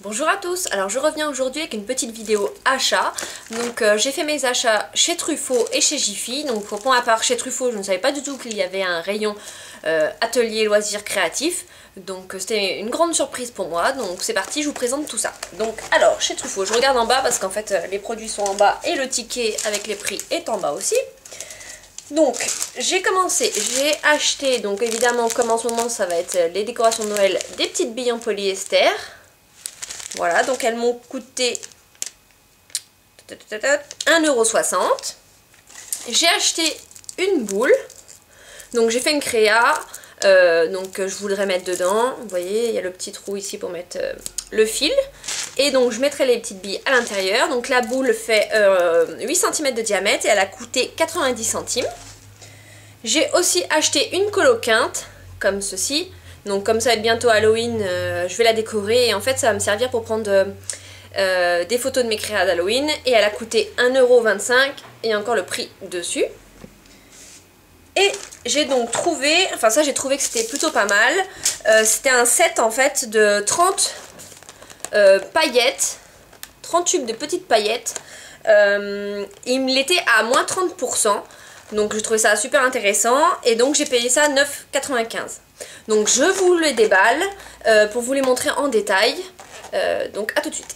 Bonjour à tous, alors je reviens aujourd'hui avec une petite vidéo achat. Donc j'ai fait mes achats chez Truffaut et chez Jiffy. Donc pour ma part chez Truffaut je ne savais pas du tout qu'il y avait un rayon atelier loisirs créatifs. Donc c'était une grande surprise pour moi, donc c'est parti, je vous présente tout ça. Donc alors chez Truffaut, je regarde en bas parce qu'en fait les produits sont en bas et le ticket avec les prix est en bas aussi. Donc j'ai acheté, donc évidemment comme en ce moment ça va être les décorations de Noël, des petites billes en polyester. Voilà, donc elles m'ont coûté 1,60 €. J'ai acheté une boule, donc j'ai fait une créa, donc je voudrais mettre dedans, vous voyez il y a le petit trou ici pour mettre le fil. Et donc je mettrai les petites billes à l'intérieur, donc la boule fait 8 cm de diamètre et elle a coûté 90 centimes. J'ai aussi acheté une coloquinte, comme ceci. Donc comme ça va être bientôt Halloween, je vais la décorer et en fait ça va me servir pour prendre des photos de mes créas d'Halloween. Et elle a coûté 1,25 € et encore le prix dessus. Et j'ai donc trouvé, enfin ça j'ai trouvé que c'était plutôt pas mal. C'était un set en fait de 30 paillettes, 30 tubes de petites paillettes. Il me l'était à moins 30%. Donc je trouvais ça super intéressant et donc j'ai payé ça 9,95 €. Donc je vous les déballe pour vous les montrer en détail. Donc à tout de suite.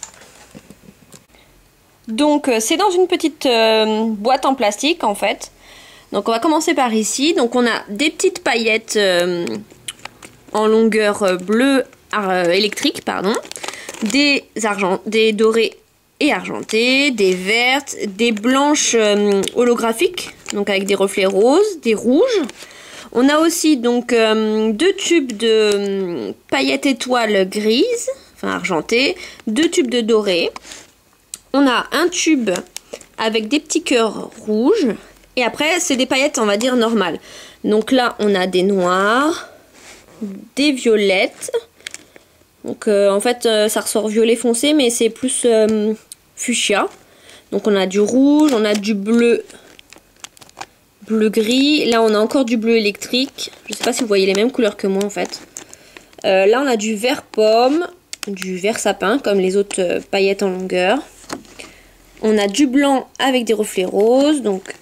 Donc c'est dans une petite boîte en plastique en fait. Donc on va commencer par ici. Donc on a des petites paillettes en longueur bleue électrique, pardon. Des dorées et argentées, des vertes, des blanches holographiques, donc avec des reflets roses, des rouges. On a aussi donc deux tubes de paillettes étoiles grises, enfin argentées, deux tubes de doré. On a un tube avec des petits cœurs rouges. Et après, c'est des paillettes, on va dire, normales. Donc là, on a des noirs, des violettes. Donc en fait, ça ressort violet foncé, mais c'est plus fuchsia. Donc on a du rouge, on a du bleu. Bleu-gris. Là, on a encore du bleu électrique. Je ne sais pas si vous voyez les mêmes couleurs que moi, en fait. Là, on a du vert pomme, du vert sapin, comme les autres paillettes en longueur. On a du blanc avec des reflets roses, donc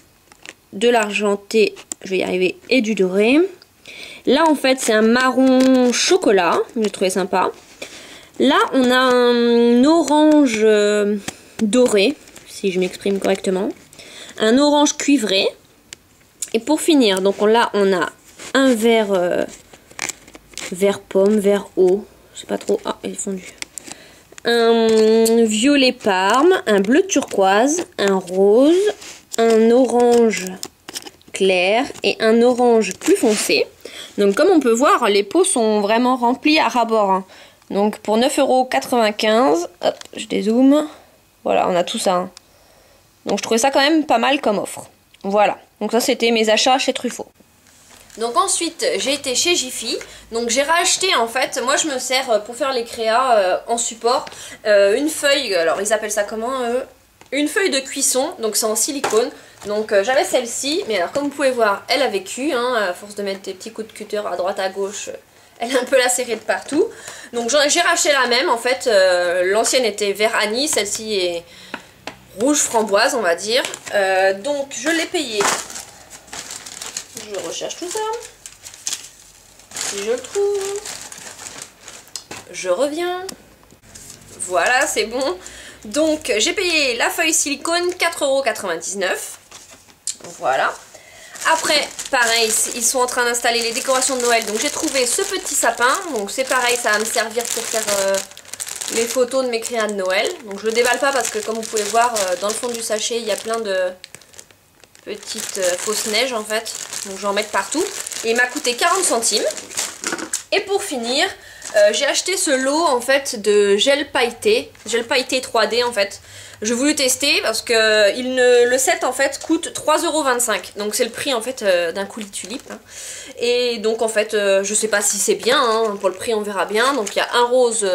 de l'argenté, je vais y arriver, et du doré. Là, en fait, c'est un marron chocolat. J'ai trouvé sympa. Là, on a un orange doré, si je m'exprime correctement. Un orange cuivré. Et pour finir, donc là on a un vert pomme, vert eau, je sais pas trop, ah il est fondu. Un violet parme, un bleu turquoise, un rose, un orange clair et un orange plus foncé. Donc comme on peut voir, les pots sont vraiment remplis à ras-bord. Hein. Donc pour 9,95 €, hop, je dézoome, voilà, on a tout ça. Hein. Donc je trouvais ça quand même pas mal comme offre. Voilà, donc ça c'était mes achats chez Truffaut. Donc ensuite j'ai été chez Jiffy, donc j'ai racheté en fait, moi je me sers pour faire les créas en support, une feuille, alors ils appellent ça comment une feuille de cuisson, donc c'est en silicone. Donc j'avais celle-ci, mais alors comme vous pouvez voir, elle a vécu, hein, à force de mettre des petits coups de cutter à droite à gauche, elle est un peu lacérée de partout. Donc j'ai racheté la même en fait, l'ancienne était vert anis, celle-ci est rouge framboise on va dire. Donc je l'ai payé. Je recherche tout ça. Si je le trouve. Je reviens. Voilà, c'est bon. Donc j'ai payé la feuille silicone 4,99 €. Voilà. Après, pareil, ils sont en train d'installer les décorations de Noël. Donc j'ai trouvé ce petit sapin. Donc c'est pareil, ça va me servir pour faire les photos de mes créas de Noël. Donc je le déballe pas parce que comme vous pouvez voir dans le fond du sachet il y a plein de petites fausses neiges en fait. Donc je vais en mettre partout. Et il m'a coûté 40 centimes. Et pour finir, j'ai acheté ce lot en fait de gel pailleté 3D en fait. Je voulais tester parce que le set en fait coûte 3,25 €. Donc c'est le prix en fait d'un coulis de tulipe. Hein. Et donc en fait je sais pas si c'est bien, hein. Pour le prix on verra bien. Donc il y a un rose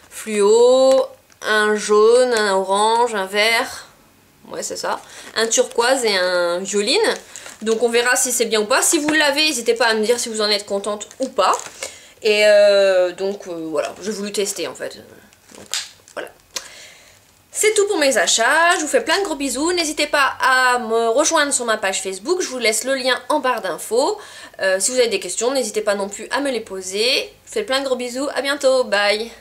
fluo, un jaune, un orange, un vert, ouais c'est ça, un turquoise et un violine. Donc on verra si c'est bien ou pas. Si vous l'avez, n'hésitez pas à me dire si vous en êtes contente ou pas. Et donc voilà, j'ai voulu tester en fait. Donc, C'est tout pour mes achats, je vous fais plein de gros bisous, n'hésitez pas à me rejoindre sur ma page Facebook, je vous laisse le lien en barre d'infos. Si vous avez des questions, n'hésitez pas non plus à me les poser. Je vous fais plein de gros bisous, à bientôt, bye.